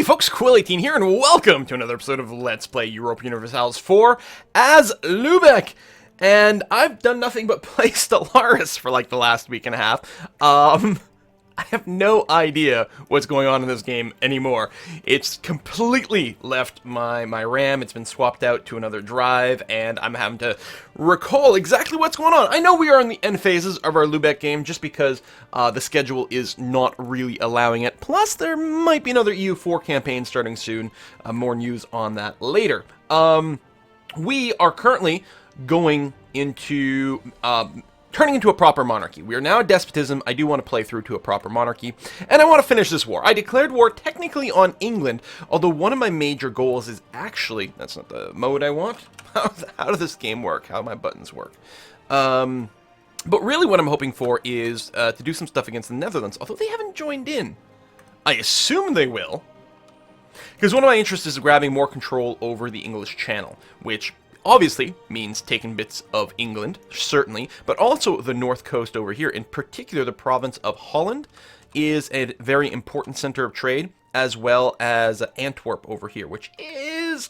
Hey folks, Quill18 here, and welcome to another episode of Let's Play Europa Universalis 4 as Lübeck. And I've done nothing but play Stellaris for like the last week and a half. I have no idea what's going on in this game anymore. It's completely left my RAM. It's been swapped out to another drive, and I'm having to recall exactly what's going on. I know we are in the end phases of our Lübeck game just because the schedule is not really allowing it. Plus, there might be another EU4 campaign starting soon. More news on that later. We are currently going into turning into a proper monarchy. We are now a despotism. I do want to play through to a proper monarchy, and I want to finish this war. I declared war technically on England, although one of my major goals is actually, that's not the mode I want. How does this game work? How do my buttons work? But really what I'm hoping for is to do some stuff against the Netherlands, although they haven't joined in. I assume they will, because one of my interests is grabbing more control over the English Channel, which obviously means taking bits of England, certainly, but also the north coast over here. In particular, the province of Holland is a very important center of trade, as well as Antwerp over here, which is...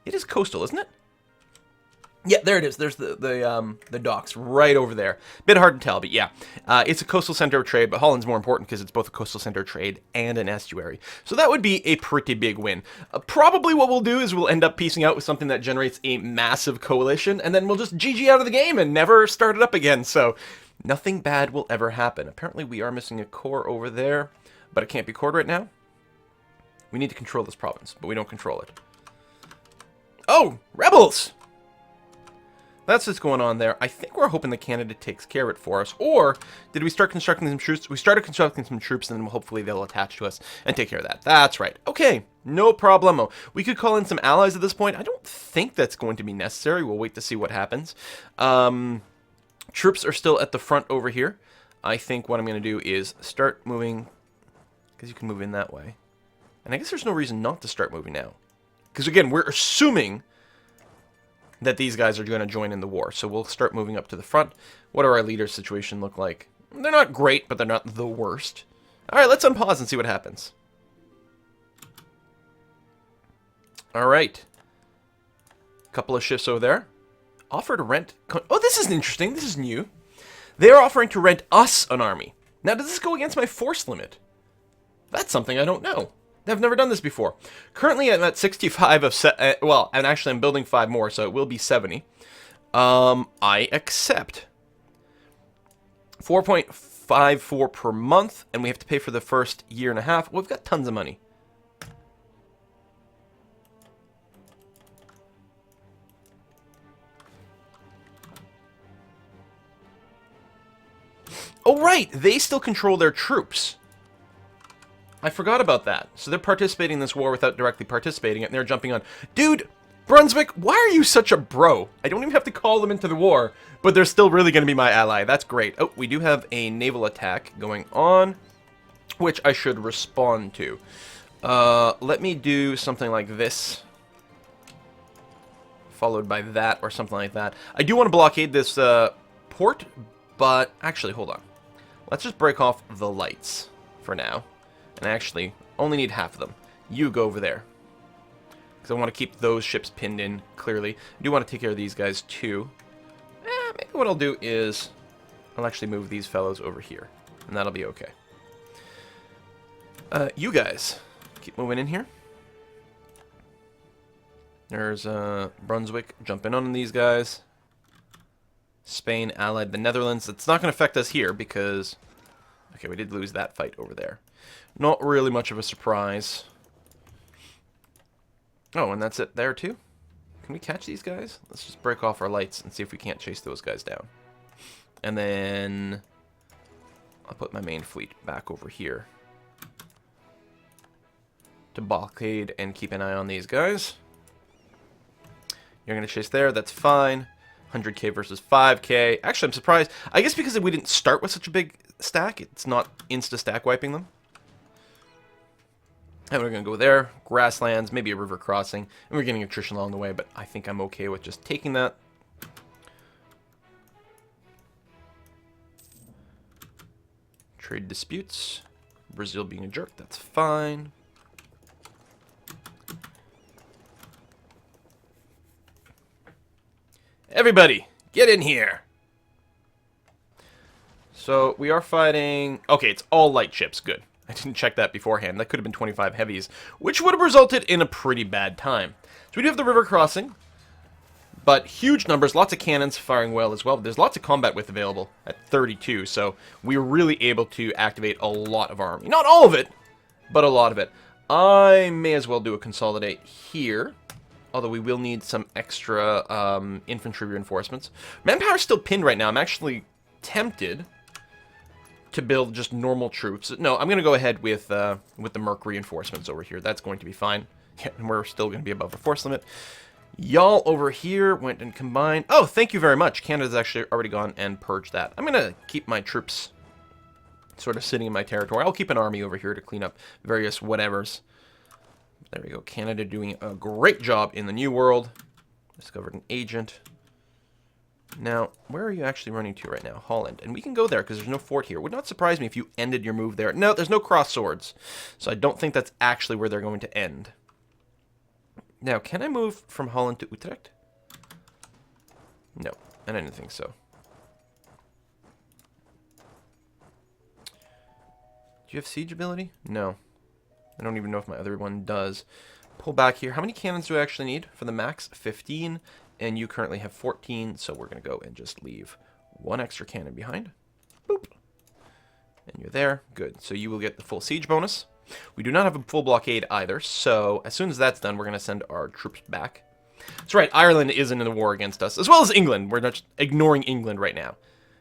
it is coastal, isn't it? Yeah, there it is. There's the docks right over there. Bit hard to tell, but yeah. It's a coastal center of trade, but Holland's more important because it's both a coastal center of trade and an estuary. So that would be a pretty big win. Probably what we'll do is we'll end up piecing out with something that generates a massive coalition, and then we'll just GG out of the game and never start it up again. So nothing bad will ever happen. Apparently we are missing a core over there, but it can't be cored right now. We need to control this province, but we don't control it. Oh, rebels! That's what's going on there. I think we're hoping the candidate takes care of it for us. Or did we start constructing some troops? We started constructing some troops, and then hopefully they'll attach to us and take care of that. That's right. Okay, no problemo. We could call in some allies at this point. I don't think that's going to be necessary. We'll wait to see what happens. Troops are still at the front over here. I think what I'm going to do is start moving, because you can move in that way. And I guess there's no reason not to start moving now. Because again, we're assuming that these guys are going to join in the war. So we'll start moving up to the front. What do our leaders' situation look like? They're not great, but they're not the worst. Alright, let's unpause and see what happens. Alright. Couple of shifts over there. Offer to rent... oh, this is interesting. This is new. They're offering to rent us an army. Now, does this go against my force limit? That's something I don't know. I've never done this before. Currently, I'm at 65 of... well, and actually, I'm building 5 more, so it will be 70. I accept. 4.54 per month, and we have to pay for the first year and a half. Well, we've got tons of money. Oh, right! They still control their troops. I forgot about that. So they're participating in this war without directly participating in it, and they're jumping on. Dude, Brunswick, why are you such a bro? I don't even have to call them into the war, but they're still really going to be my ally. That's great. Oh, we do have a naval attack going on, which I should respond to. Let me do something like this, followed by that, or something like that. I do want to blockade this port, but actually, hold on. Let's just break off the lights for now. And I actually only need half of them. You go over there, because I want to keep those ships pinned in clearly. I do want to take care of these guys too. Maybe what I'll do is I'll actually move these fellows over here, and that'll be okay. You guys, keep moving in here. There's Brunswick jumping on these guys. Spain allied the Netherlands. It's not going to affect us here because... okay, we did lose that fight over there. Not really much of a surprise. Oh, and that's it there too? Can we catch these guys? Let's just break off our lights and see if we can't chase those guys down. And then I'll put my main fleet back over here to blockade and keep an eye on these guys. You're going to chase there, that's fine. 100k versus 5k. Actually, I'm surprised. I guess because we didn't start with such a big stack, it's not insta-stack wiping them. And we're going to go there, grasslands, maybe a river crossing, and we're getting attrition along the way, but I think I'm okay with just taking that. Trade disputes. Brazil being a jerk, that's fine. Everybody, get in here. So, we are fighting... Okay, it's all light ships. Good. I didn't check that beforehand. That could have been 25 heavies, which would have resulted in a pretty bad time. So we do have the river crossing, but huge numbers, lots of cannons firing well as well. There's lots of combat width available at 32, so we were really able to activate a lot of our army. Not all of it, but a lot of it. I may as well do a consolidate here, although we will need some extra infantry reinforcements. Manpower's still pinned right now. I'm actually tempted to build just normal troops. No, I'm going to go ahead with the Merc reinforcements over here. That's going to be fine. Yeah, and we're still going to be above the force limit. Y'all over here went and combined. Oh, thank you very much. Canada's actually already gone and purged that. I'm going to keep my troops sort of sitting in my territory. I'll keep an army over here to clean up various whatevers. There we go. Canada doing a great job in the New World. Discovered an agent. Now, where are you actually running to right now? Holland. And we can go there because there's no fort here. Would not surprise me if you ended your move there. No, there's no cross swords. So I don't think that's actually where they're going to end. Now, can I move from Holland to Utrecht? No, I didn't think so. Do you have siege ability? No. I don't even know if my other one does. Pull back here. How many cannons do I actually need for the max? 15. And you currently have 14, so we're going to go and just leave one extra cannon behind. Boop. And you're there. Good. So you will get the full siege bonus. We do not have a full blockade either, so as soon as that's done, we're going to send our troops back. That's right, Ireland isn't in the war against us, as well as England. We're not ignoring England right now.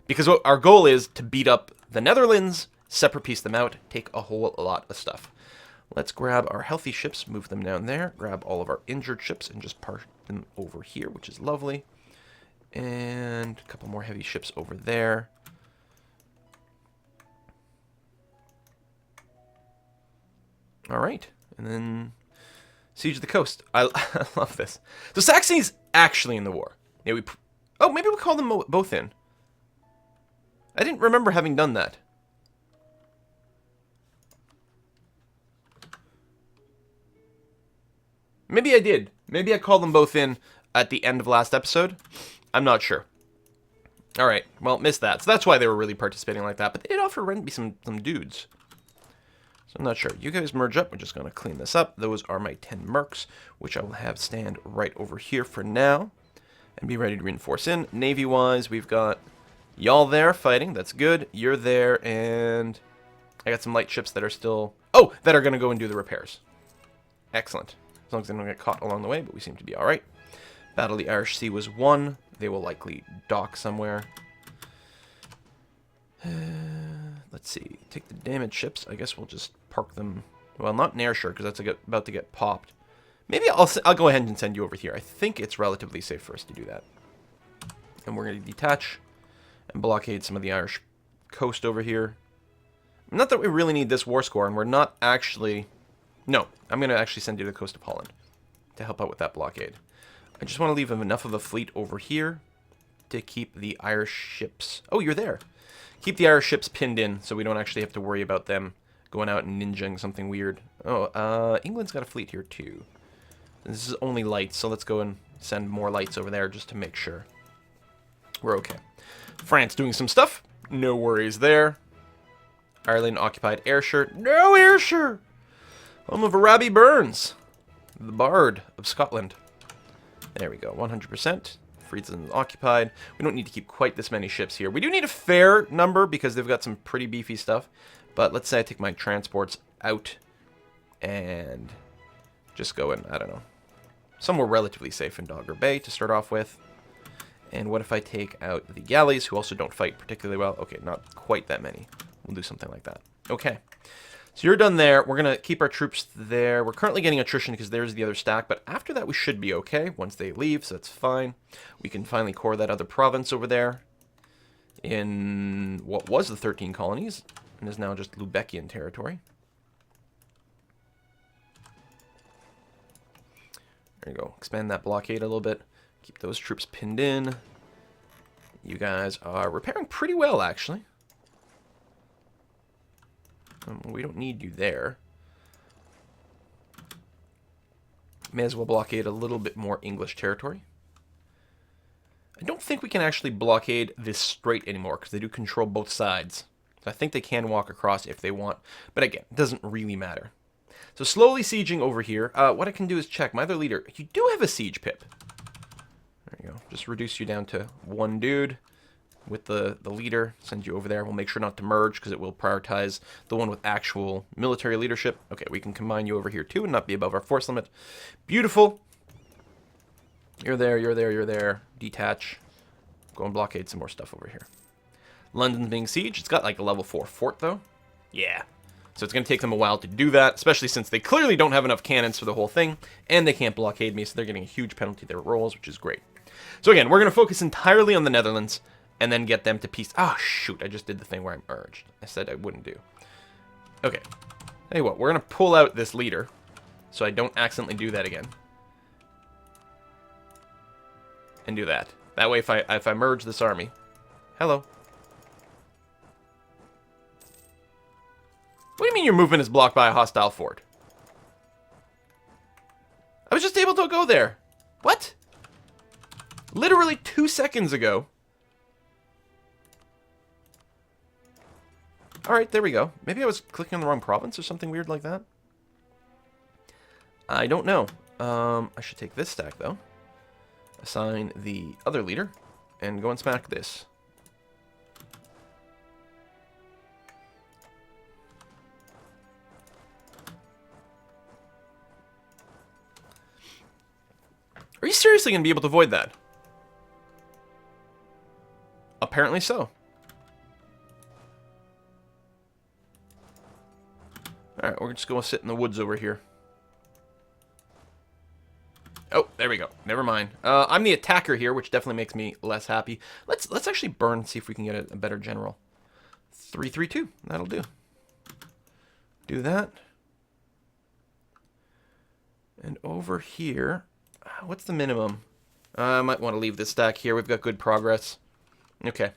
Because what our goal is to beat up the Netherlands, separate piece them out, take a whole lot of stuff. Let's grab our healthy ships, move them down there, grab all of our injured ships, and just park them over here, which is lovely. And a couple more heavy ships over there. All right, and then siege of the coast. I love this. So Saxony's actually in the war. Yeah, oh, maybe we call them both in. I didn't remember having done that. Maybe I did. Maybe I called them both in at the end of last episode. I'm not sure. All right, well, missed that. So that's why they were really participating like that. But they did offer me some dudes. So I'm not sure. You guys merge up. We're just going to clean this up. Those are my 10 mercs, which I will have stand right over here for now. And be ready to reinforce in. Navy-wise, we've got y'all there fighting. That's good. You're there, and I got some light ships that are still... Oh, that are going to go and do the repairs. Excellent. As long as they don't get caught along the way, but we seem to be all right. Battle of the Irish Sea was won. They will likely dock somewhere. Let's see. Take the damaged ships. I guess we'll just park them. Well, not in Ayrshire, because that's about to get popped. Maybe I'll go ahead and send you over here. I think it's relatively safe for us to do that. And we're going to detach and blockade some of the Irish coast over here. Not that we really need this war score, and we're not actually... No, I'm going to actually send you to the coast of Holland to help out with that blockade. I just want to leave enough of a fleet over here to keep the Irish ships... Oh, you're there. Keep the Irish ships pinned in so we don't actually have to worry about them going out and ninjaing something weird. Oh, England's got a fleet here too. This is only lights, so let's go and send more lights over there just to make sure we're okay. France doing some stuff. No worries there. Ireland occupied Ayrshire. No Ayrshire! Home of Arabi Burns, the Bard of Scotland. There we go, 100%. Friesland occupied. We don't need to keep quite this many ships here. We do need a fair number because they've got some pretty beefy stuff. But let's say I take my transports out and just go in, I don't know, somewhere relatively safe in Dogger Bay to start off with. And what if I take out the galleys, who also don't fight particularly well? Okay, not quite that many. We'll do something like that. Okay. So you're done there. We're going to keep our troops there. We're currently getting attrition because there's the other stack, but after that we should be okay once they leave, so that's fine. We can finally core that other province over there in what was the 13 colonies and is now just Lübeckian territory. There you go. Expand that blockade a little bit. Keep those troops pinned in. You guys are repairing pretty well, actually. We don't need you there. May as well blockade a little bit more English territory. I think we can actually blockade this strait anymore, because they do control both sides. So I think they can walk across if they want. But again, it doesn't really matter. So slowly sieging over here. What I can do is check. My other leader, you do have a siege pip. There you go. Just reduce you down to one dude with the leader. Send you over there. We'll make sure not to merge, because it will prioritize the one with actual military leadership. Okay, we can combine you over here too and not be above our force limit. Beautiful. You're there, you're there, you're there. Detach. Go and blockade some more stuff over here. London's being sieged. It's got like a level 4 fort, though. Yeah. So it's going to take them a while to do that, especially since they clearly don't have enough cannons for the whole thing, and they can't blockade me, so they're getting a huge penalty to their rolls, which is great. So again, we're going to focus entirely on the Netherlands, and then get them to peace. Oh, shoot. I just did the thing where I merged. I said I wouldn't do. Okay. Tell you what, we're going to pull out this leader, so I don't accidentally do that again. And do that. That way, if I merge this army... Hello. What do you mean your movement is blocked by a hostile fort? I was just able to go there. What? Literally 2 seconds ago. Alright, there we go. Maybe I was clicking on the wrong province or something weird like that. I don't know. I should take this stack, though. Assign the other leader. And go and smack this. Are you seriously going to be able to avoid that? Apparently so. Alright, we're just going to sit in the woods over here. Oh, there we go. Never mind. I'm the attacker here, which definitely makes me less happy. Let's actually burn and see if we can get a better general. 3-3-2. That'll do. Do that. And over here... What's the minimum? I might want to leave this stack here. We've got good progress. Okay.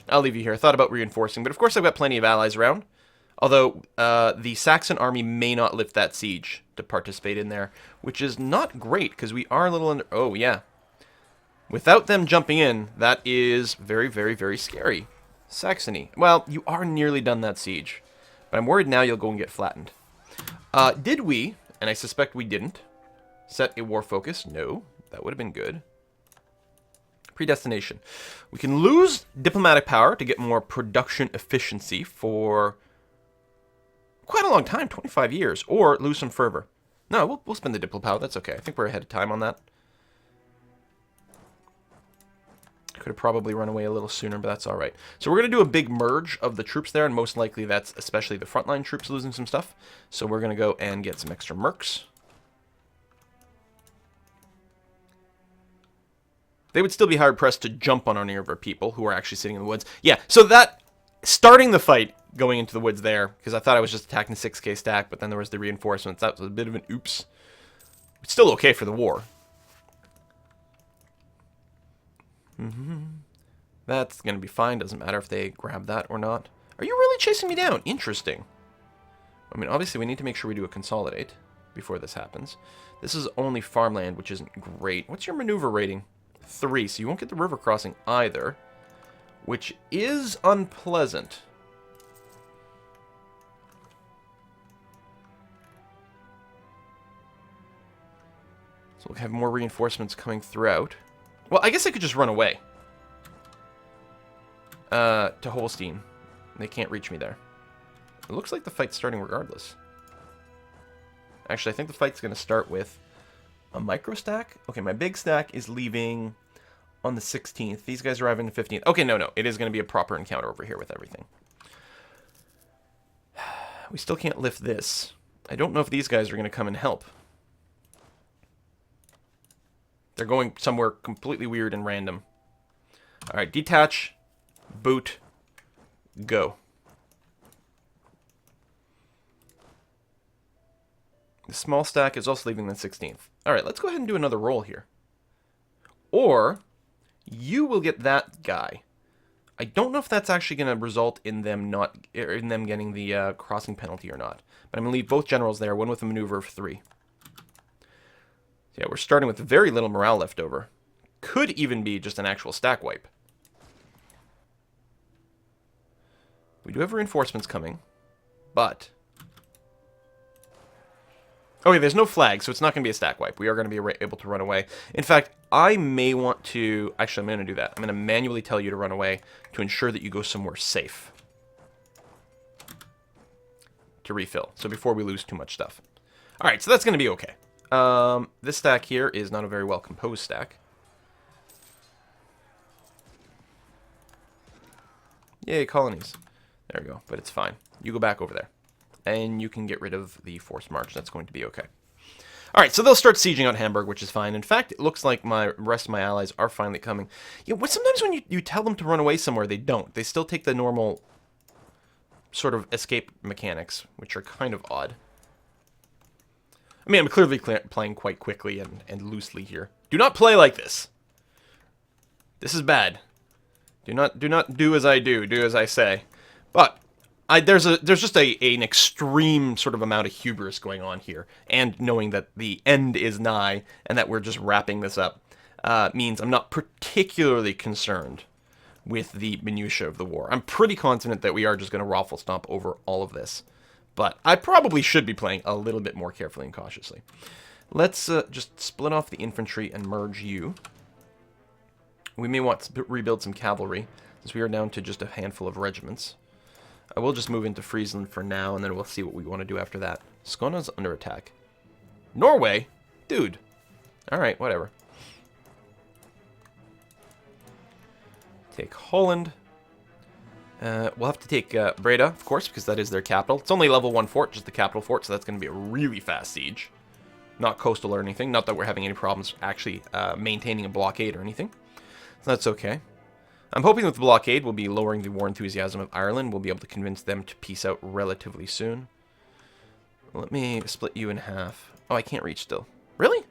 I'll leave you here. I thought about reinforcing, but of course I've got plenty of allies around. Although, the Saxon army may not lift that siege to participate in there, which is not great, because we are a little under... Oh, yeah. Without them jumping in, that is very, very, very scary. Saxony. Well, you are nearly done that siege, but I'm worried now you'll go and get flattened. Did we, and I suspect we didn't, set a war focus? No, that would have been good. Predestination. We can lose diplomatic power to get more production efficiency for quite a long time, 25 years, or lose some fervor. No, we'll spend the diplo power. That's okay. I think we're ahead of time on that. Could have probably run away a little sooner, but that's all right. So we're going to do a big merge of the troops there, and most likely that's especially the frontline troops losing some stuff. So we're going to go and get some extra mercs. They would still be hard-pressed to jump on any of our people who are actually sitting in the woods. Yeah, so that... Starting the fight, going into the woods there, because I thought I was just attacking the 6k stack, but then there was the reinforcements. That was a bit of an oops. It's still okay for the war. That's going to be fine. Doesn't matter if they grab that or not. Are you really chasing me down? Interesting. I mean, obviously we need to make sure we do a consolidate before this happens. This is only farmland, which isn't great. What's your maneuver rating? 3, so you won't get the river crossing either, which is unpleasant. So we'll have more reinforcements coming throughout. Well, I guess I could just run away to Holstein. They can't reach me there. It looks like the fight's starting regardless. Actually, I think the fight's going to start with a micro stack? Okay, my big stack is leaving on the 16th. These guys arrive on the 15th. Okay, no. It is going to be a proper encounter over here with everything. We still can't lift this. I don't know if these guys are going to come and help. They're going somewhere completely weird and random. Alright, detach, boot, go. The small stack is also leaving the 16th. Alright, let's go ahead and do another roll here. Or, you will get that guy. I don't know if that's actually going to result in them getting the crossing penalty or not. But I'm going to leave both generals there, one with a maneuver of 3. Yeah, we're starting with very little morale left over. Could even be just an actual stack wipe. We do have reinforcements coming, but... Okay, there's no flag, so it's not going to be a stack wipe. We are going to be able to run away. In fact, I may want to... Actually, I'm going to do that. I'm going to manually tell you to run away to ensure that you go somewhere safe. To refill, so before we lose too much stuff. Alright, so that's going to be okay. This stack here is not a very well composed stack. Yay, colonies. There we go, but it's fine. You go back over there. And you can get rid of the forced march. That's going to be okay. Alright, so they'll start sieging out Hamburg, which is fine. In fact, it looks like my rest of my allies are finally coming. You know, sometimes when you tell them to run away somewhere, they don't. They still take the normal sort of escape mechanics, which are kind of odd. I mean, I'm clearly playing quite quickly and loosely here. Do not play like this. This is bad. Do not do as I do. Do as I say. But there's just an extreme sort of amount of hubris going on here, and knowing that the end is nigh and that we're just wrapping this up means I'm not particularly concerned with the minutiae of the war. I'm pretty confident that we are just going to raffle stomp over all of this, but I probably should be playing a little bit more carefully and cautiously. Let's just split off the infantry and merge you. We may want to rebuild some cavalry, since we are down to just a handful of regiments. I will just move into Friesland for now, and then we'll see what we want to do after that. Skåne's under attack. Norway? Dude. Alright, whatever. Take Holland. We'll have to take Breda, of course, because that is their capital. It's only level 1 fort, just the capital fort, so that's going to be a really fast siege. Not coastal or anything. Not that we're having any problems actually maintaining a blockade or anything. So that's okay. I'm hoping with the blockade we'll be lowering the war enthusiasm of Ireland. We'll be able to convince them to peace out relatively soon. Let me split you in half. Oh, I can't reach still. Really?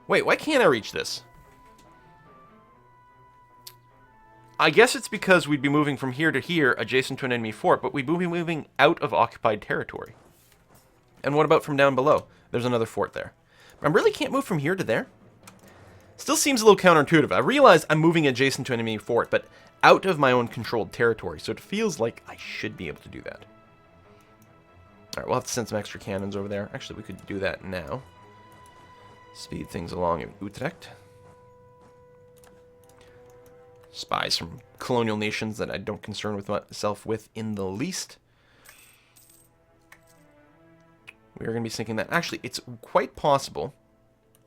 Wait, why can't I reach this? I guess it's because we'd be moving from here to here, adjacent to an enemy fort, but we'd be moving out of occupied territory. And what about from down below? There's another fort there. I really can't move from here to there? Still seems a little counterintuitive. I realize I'm moving adjacent to an enemy fort, but out of my own controlled territory, so it feels like I should be able to do that. Alright, we'll have to send some extra cannons over there. Actually, we could do that now. Speed things along in Utrecht. Spies from colonial nations that I don't concern with myself with in the least. We are going to be sinking that. Actually, it's quite possible.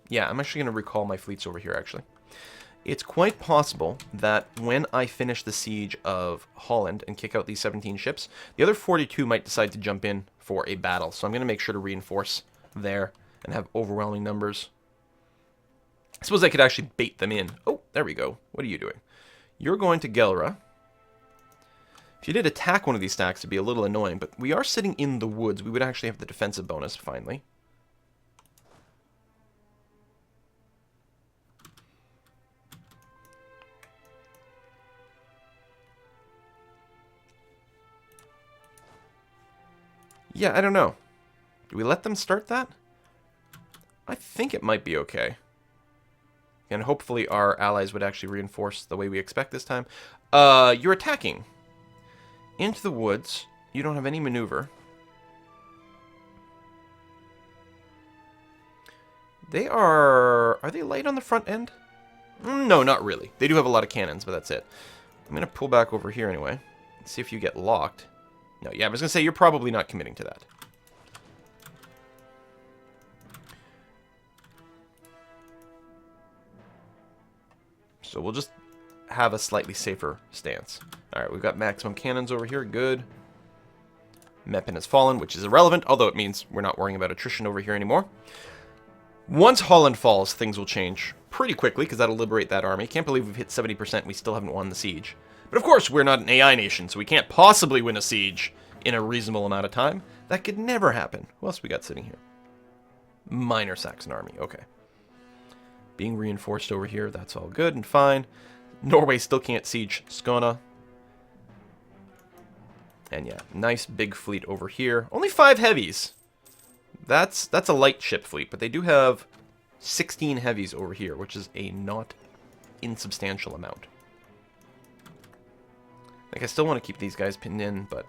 Yeah, I'm actually going to recall my fleets over here, actually. It's quite possible that when I finish the siege of Holland and kick out these 17 ships, the other 42 might decide to jump in for a battle. So I'm going to make sure to reinforce there and have overwhelming numbers. I suppose I could actually bait them in. Oh, there we go. What are you doing? You're going to Gelre. If you did attack one of these stacks, it'd be a little annoying, but we are sitting in the woods. We would actually have the defensive bonus, finally. Yeah, I don't know. Do we let them start that? I think it might be okay. And hopefully our allies would actually reinforce the way we expect this time. You're attacking. Into the woods. You don't have any maneuver. They are... Are they light on the front end? No, not really. They do have a lot of cannons, but that's it. I'm going to pull back over here anyway. See if you get locked. No, yeah, I was going to say you're probably not committing to that. So we'll just have a slightly safer stance. Alright, we've got maximum cannons over here. Good. Meppen has fallen, which is irrelevant, although it means we're not worrying about attrition over here anymore. Once Holland falls, things will change pretty quickly, because that'll liberate that army. Can't believe we've hit 70% and we still haven't won the siege. But of course, we're not an AI nation, so we can't possibly win a siege in a reasonable amount of time. That could never happen. Who else we got sitting here? Minor Saxon army. Okay. Being reinforced over here, that's all good and fine. Norway still can't siege Skåne. And yeah, nice big fleet over here. Only 5 heavies. That's a light ship fleet, but they do have 16 heavies over here, which is a not insubstantial amount. Like, I still want to keep these guys pinned in, but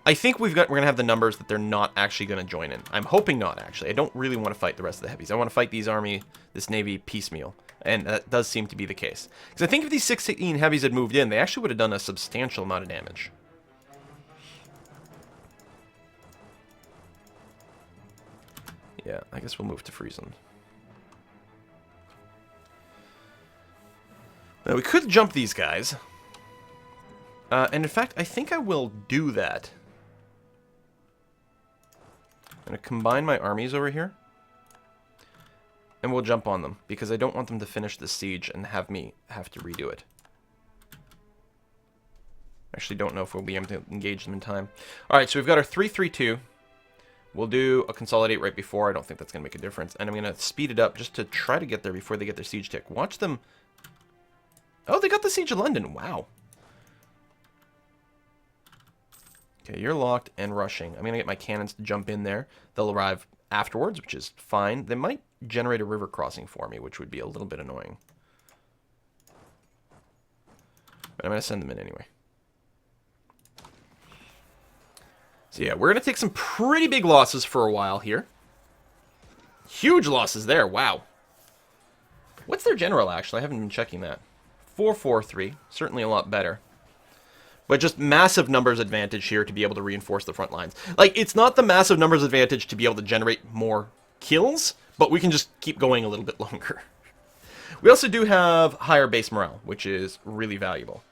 I think we're going to have the numbers that they're not actually going to join in. I'm hoping not, actually. I don't really want to fight the rest of the heavies. I want to fight this Navy piecemeal, and that does seem to be the case. Because I think if these 16 heavies had moved in, they actually would have done a substantial amount of damage. Yeah, I guess we'll move to Friesland. Now, we could jump these guys. And in fact, I think I will do that. I'm going to combine my armies over here. And we'll jump on them, because I don't want them to finish the siege and have me have to redo it. Actually, don't know if we'll be able to engage them in time. Alright, so we've got our 3-3-2. We'll do a consolidate right before. I don't think that's going to make a difference. And I'm going to speed it up just to try to get there before they get their siege tick. Watch them. Oh, they got the siege of London. Wow. Okay, you're locked and rushing. I'm going to get my cannons to jump in there. They'll arrive afterwards, which is fine. They might generate a river crossing for me, which would be a little bit annoying. But I'm going to send them in anyway. So yeah, we're going to take some pretty big losses for a while here. Huge losses there, wow. What's their general, actually? I haven't been checking that. 4-4-3, certainly a lot better. But just massive numbers advantage here to be able to reinforce the front lines. Like, it's not the massive numbers advantage to be able to generate more kills, but we can just keep going a little bit longer. We also do have higher base morale, which is really valuable.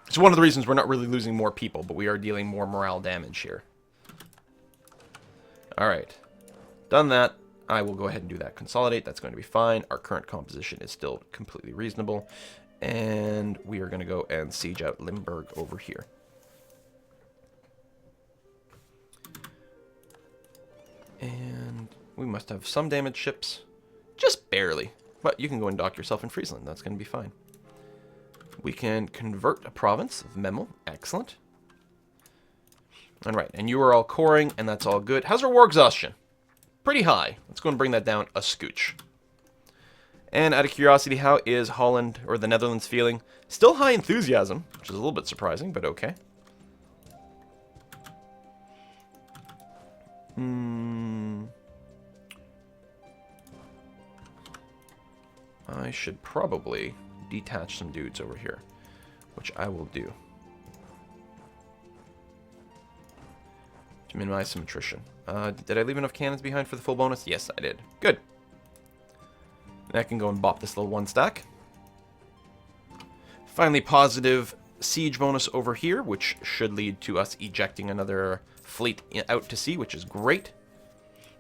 It's one of the reasons we're not really losing more people, but we are dealing more morale damage here. Alright. Done that. I will go ahead and do that. Consolidate. That's going to be fine. Our current composition is still completely reasonable. And we are going to go and siege out Limburg over here. And we must have some damaged ships. Just barely. But you can go and dock yourself in Friesland. That's going to be fine. We can convert a province of Memel. Excellent. Alright, and you are all coring, and that's all good. How's our war exhaustion? Pretty high. Let's go and bring that down a scooch. And out of curiosity, how is Holland, or the Netherlands, feeling? Still high enthusiasm, which is a little bit surprising, but okay. I should probably detach some dudes over here, which I will do. To minimize some attrition. Did I leave enough cannons behind for the full bonus? Yes, I did. Good. And I can go and bop this little one stack. Finally, positive siege bonus over here, which should lead to us ejecting another fleet out to sea, which is great.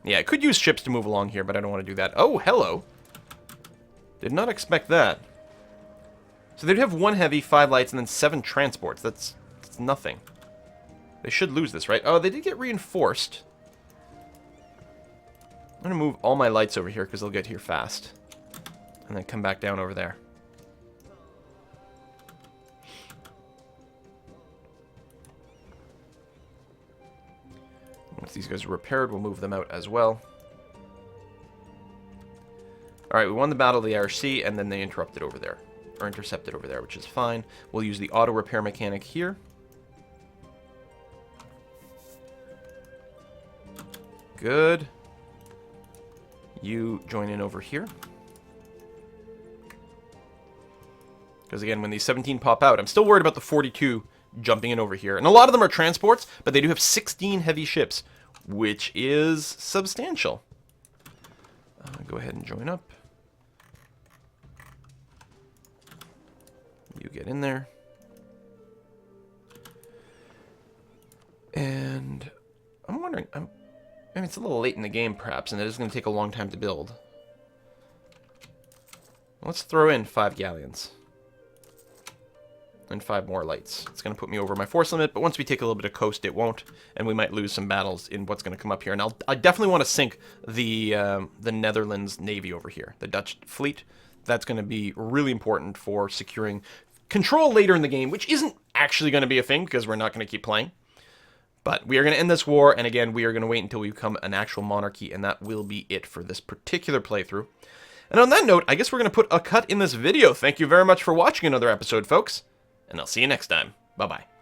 Yeah, I could use ships to move along here, but I don't want to do that. Oh, hello. Did not expect that. So they'd have 1 heavy, 5 lights, and then 7 transports. That's nothing. They should lose this, right? Oh, they did get reinforced. I'm going to move all my lights over here because they'll get here fast. And then come back down over there. Once these guys are repaired, we'll move them out as well. Alright, we won the Battle of the Irish Sea, and then they interrupted over there. Or intercepted over there, which is fine. We'll use the auto repair mechanic here. Good. You join in over here. Because again, when these 17 pop out, I'm still worried about the 42 jumping in over here. And a lot of them are transports, but they do have 16 heavy ships, which is substantial. Go ahead and join up. You get in there. And I'm wondering, I mean, it's a little late in the game, perhaps, and it is going to take a long time to build. Let's throw in 5 galleons. And 5 more lights. It's going to put me over my force limit, but once we take a little bit of coast, it won't, and we might lose some battles in what's going to come up here. And I definitely want to sink the Netherlands Navy over here, the Dutch fleet. That's going to be really important for securing control later in the game, which isn't actually going to be a thing because we're not going to keep playing. But we are going to end this war, and again, we are going to wait until we become an actual monarchy, and that will be it for this particular playthrough. And on that note, I guess we're going to put a cut in this video. Thank you very much for watching another episode, folks, and I'll see you next time. Bye-bye.